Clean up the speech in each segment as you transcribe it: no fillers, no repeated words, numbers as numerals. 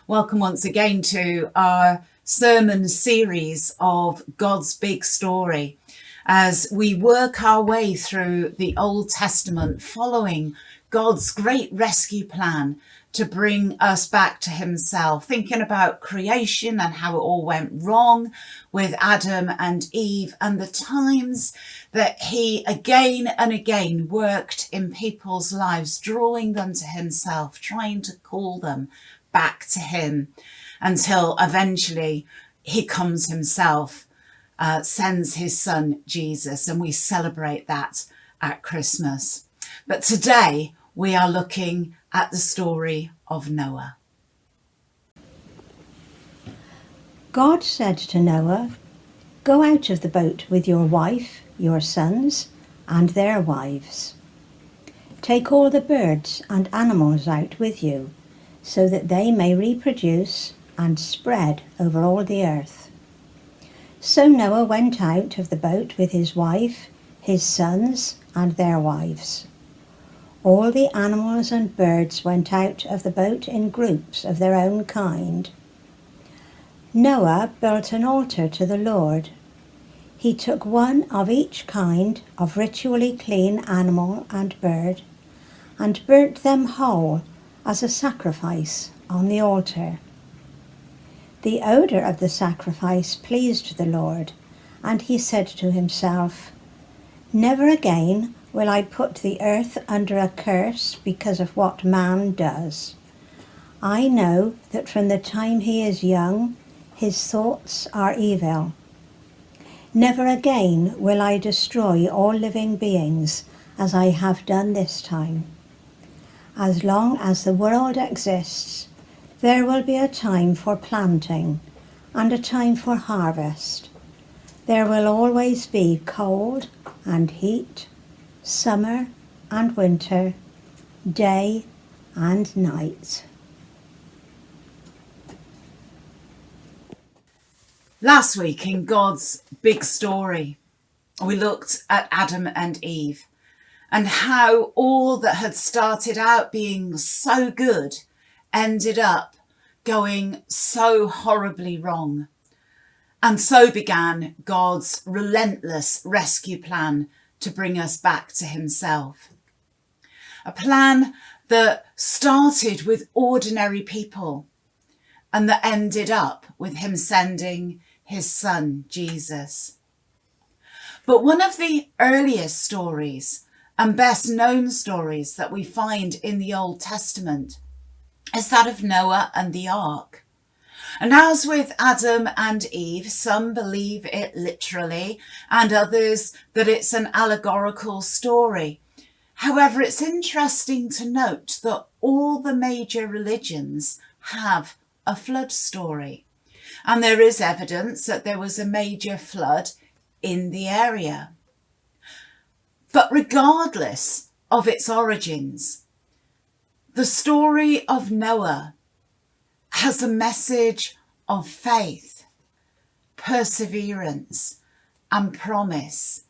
Welcome once again to our sermon series of God's Big Story as we work our way through the Old Testament, following God's great rescue plan to bring us back to himself, thinking about creation and how it all went wrong with Adam and Eve, and the times that he again and again worked in people's lives, drawing them to himself, trying to call them back to him, until eventually he comes himself, sends his son Jesus, and we celebrate that at Christmas. But today we are looking at the story of Noah. God said to Noah, "Go out of the boat with your wife, your sons, and their wives. Take all the birds and animals out with you, so that they may reproduce and spread over all the earth." So Noah went out of the boat with his wife, his sons, and their wives. All the animals and birds went out of the boat in groups of their own kind. Noah built an altar to the Lord. He took one of each kind of ritually clean animal and bird and burnt them whole as a sacrifice on the altar. The odor of the sacrifice pleased the Lord, and he said to himself, "Never again will I put the earth under a curse because of what man does. I know that from the time he is young, his thoughts are evil. Never again will I destroy all living beings as I have done this time. As long as the world exists, there will be a time for planting and a time for harvest. There will always be cold and heat, summer and winter, day and night." Last week in God's Big Story, we looked at Adam and Eve and how all that had started out being so good ended up going so horribly wrong. And so began God's relentless rescue plan to bring us back to himself. A plan that started with ordinary people and that ended up with him sending his son, Jesus. But one of the earliest stories and best known stories that we find in the Old Testament is that of Noah and the ark. And as with Adam and Eve, some believe it literally and others that it's an allegorical story. However, it's interesting to note that all the major religions have a flood story, and there is evidence that there was a major flood in the area. But regardless of its origins, the story of Noah has a message of faith, perseverance, and promise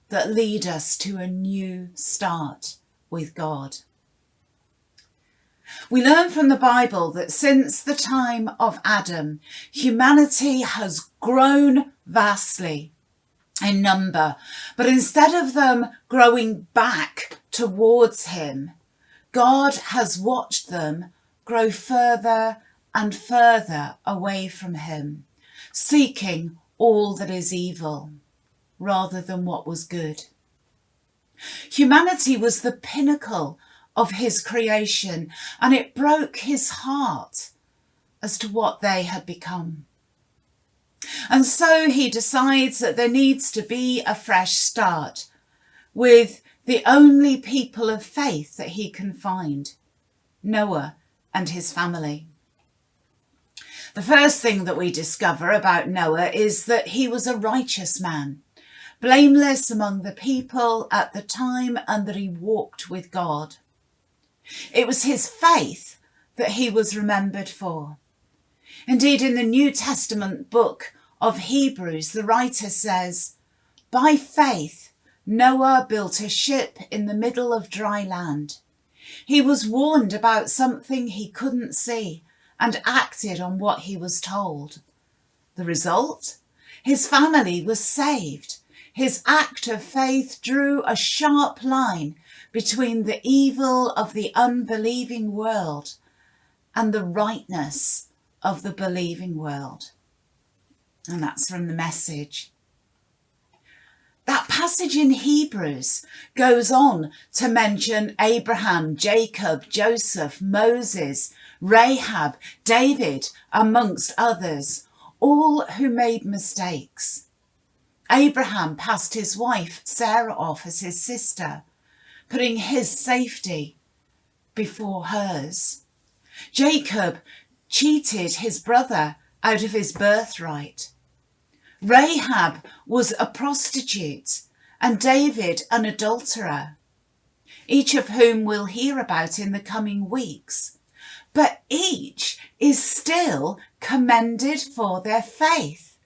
that lead us to a new start with God. We learn from the Bible that since the time of Adam, humanity has grown vastly in number, but instead of them growing back towards him, God has watched them grow further and further away from him, seeking all that is evil rather than what was good. Humanity was the pinnacle of his creation, and it broke his heart as to what they had become. And so he decides that there needs to be a fresh start with the only people of faith that he can find, Noah and his family. The first thing that we discover about Noah is that he was a righteous man, blameless among the people at the time, and that he walked with God. It was his faith that he was remembered for. Indeed, in the New Testament book of Hebrews, the writer says, "By faith, Noah built a ship in the middle of dry land. He was warned about something he couldn't see, and acted on what he was told. The result? His family was saved. His act of faith drew a sharp line between the evil of the unbelieving world and the rightness of the believing world. And that's from the Message. That passage in Hebrews goes on to mention Abraham, Jacob, Joseph, Moses, Rahab, David, amongst others, all who made mistakes. Abraham passed his wife Sarah off as his sister, putting his safety before hers. Jacob cheated his brother out of his birthright. Rahab was a prostitute and David an adulterer, each of whom we'll hear about in the coming weeks. But each is still commended for their faith,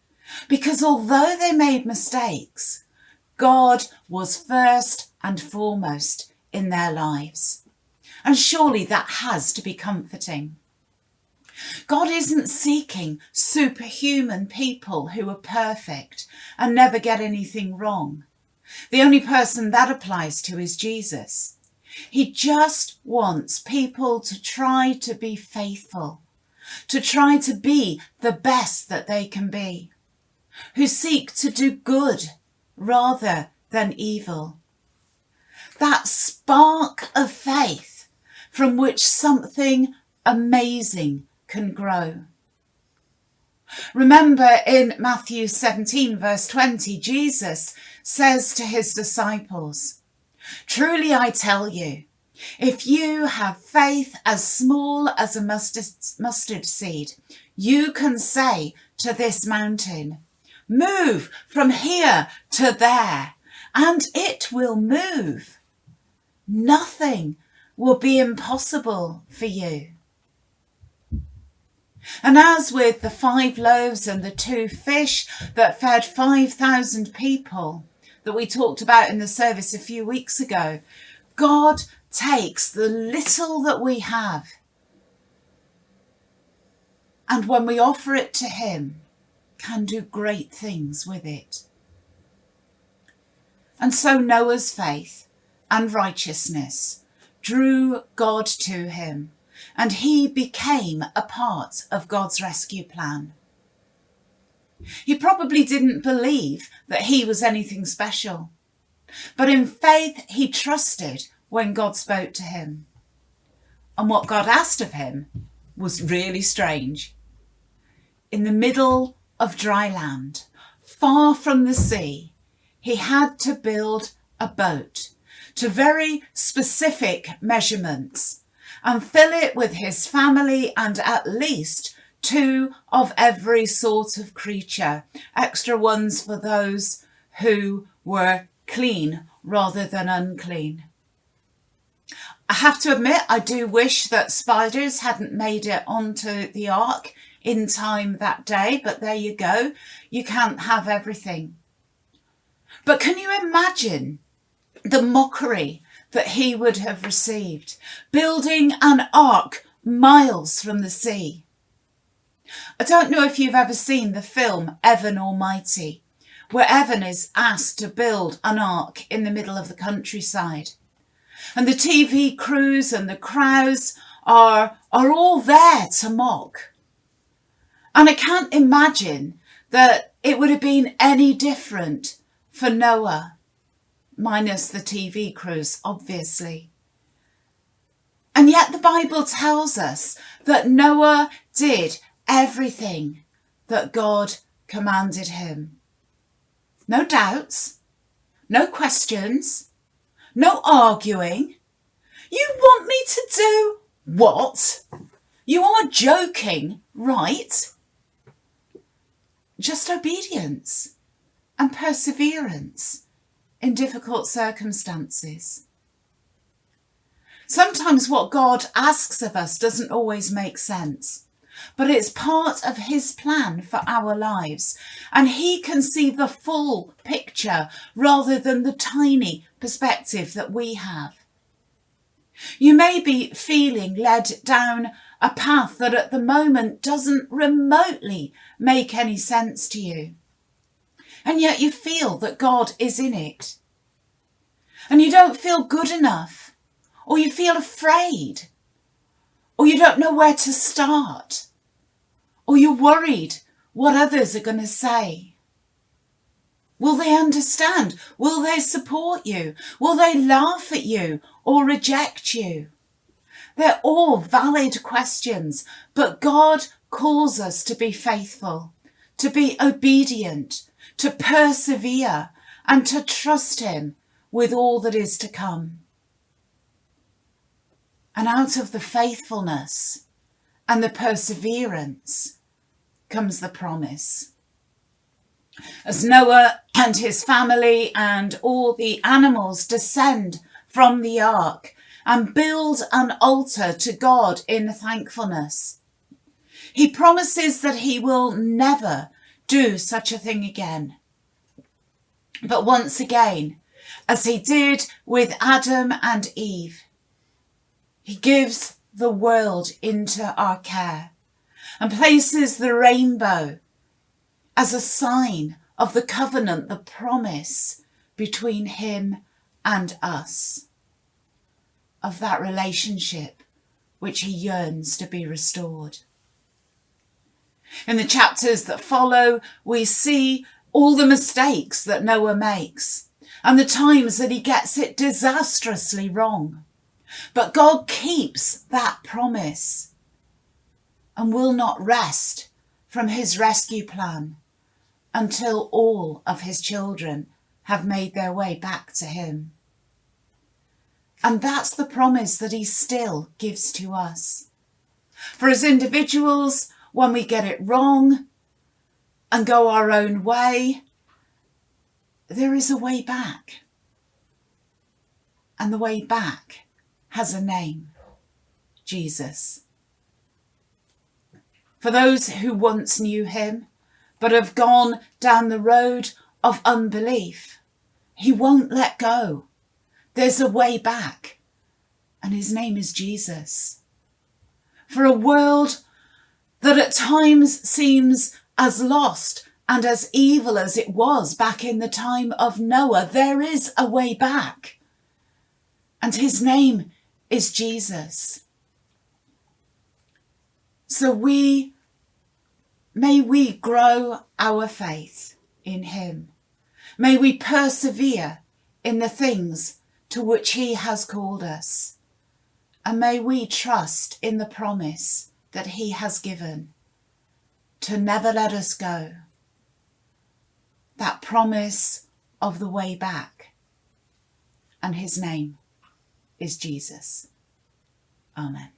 because although they made mistakes, God was first and foremost in their lives. And surely that has to be comforting. God isn't seeking superhuman people who are perfect and never get anything wrong. The only person that applies to is Jesus. He just wants people to try to be faithful, to try to be the best that they can be, who seek to do good rather than evil. That spark of faith from which something amazing can grow. Remember in Matthew 17 verse 20, Jesus says to his disciples, "Truly I tell you, if you have faith as small as a mustard seed, you can say to this mountain, 'Move from here to there,' and it will move. Nothing will be impossible for you." And as with the 5 loaves and the 2 fish that fed 5,000 people that we talked about in the service a few weeks ago, God takes the little that we have, and when we offer it to him, can do great things with it. And so Noah's faith and righteousness drew God to him, and he became a part of God's rescue plan. He probably didn't believe that he was anything special, but in faith he trusted when God spoke to him. And what God asked of him was really strange. In the middle of dry land, far from the sea, he had to build a boat to very specific measurements and fill it with his family and at least 2 of every sort of creature, extra ones for those who were clean rather than unclean. I have to admit, I do wish that spiders hadn't made it onto the ark in time that day, but there you go. You can't have everything. But can you imagine the mockery that he would have received, building an ark miles from the sea? I don't know if you've ever seen the film Evan Almighty, where Evan is asked to build an ark in the middle of the countryside. And the TV crews and the crowds are all there to mock. And I can't imagine that it would have been any different for Noah, minus the TV crews, obviously. And yet the Bible tells us that Noah did everything that God commanded him. No doubts, no questions, no arguing. You want me to do what? You are joking, right? Just obedience and perseverance in difficult circumstances. Sometimes what God asks of us doesn't always make sense, but it's part of his plan for our lives, and he can see the full picture rather than the tiny perspective that we have. You may be feeling led down a path that at the moment doesn't remotely make any sense to you. And yet you feel that God is in it. And you don't feel good enough, or you feel afraid, or you don't know where to start, or you're worried what others are going to say. Will they understand? Will they support you? Will they laugh at you or reject you? They're all valid questions, but God calls us to be faithful, to be obedient, to persevere, and to trust him with all that is to come. And out of the faithfulness and the perseverance comes the promise. As Noah and his family and all the animals descend from the ark and build an altar to God in thankfulness, he promises that he will never do such a thing again. But once again, as he did with Adam and Eve, he gives the world into our care and places the rainbow as a sign of the covenant, the promise between him and us, of that relationship which he yearns to be restored. In the chapters that follow, we see all the mistakes that Noah makes and the times that he gets it disastrously wrong. But God keeps that promise and will not rest from his rescue plan until all of his children have made their way back to him. And that's the promise that he still gives to us. For as individuals, when we get it wrong and go our own way, there is a way back. And the way back has a name: Jesus. For those who once knew him, but have gone down the road of unbelief, he won't let go. There's a way back, and his name is Jesus. For a world that at times seems as lost and as evil as it was back in the time of Noah, there is a way back, and his name is Jesus. So may we grow our faith in him. May we persevere in the things to which he has called us. And may we trust in the promise that he has given to never let us go. That promise of the way back. And his name is Jesus. Amen.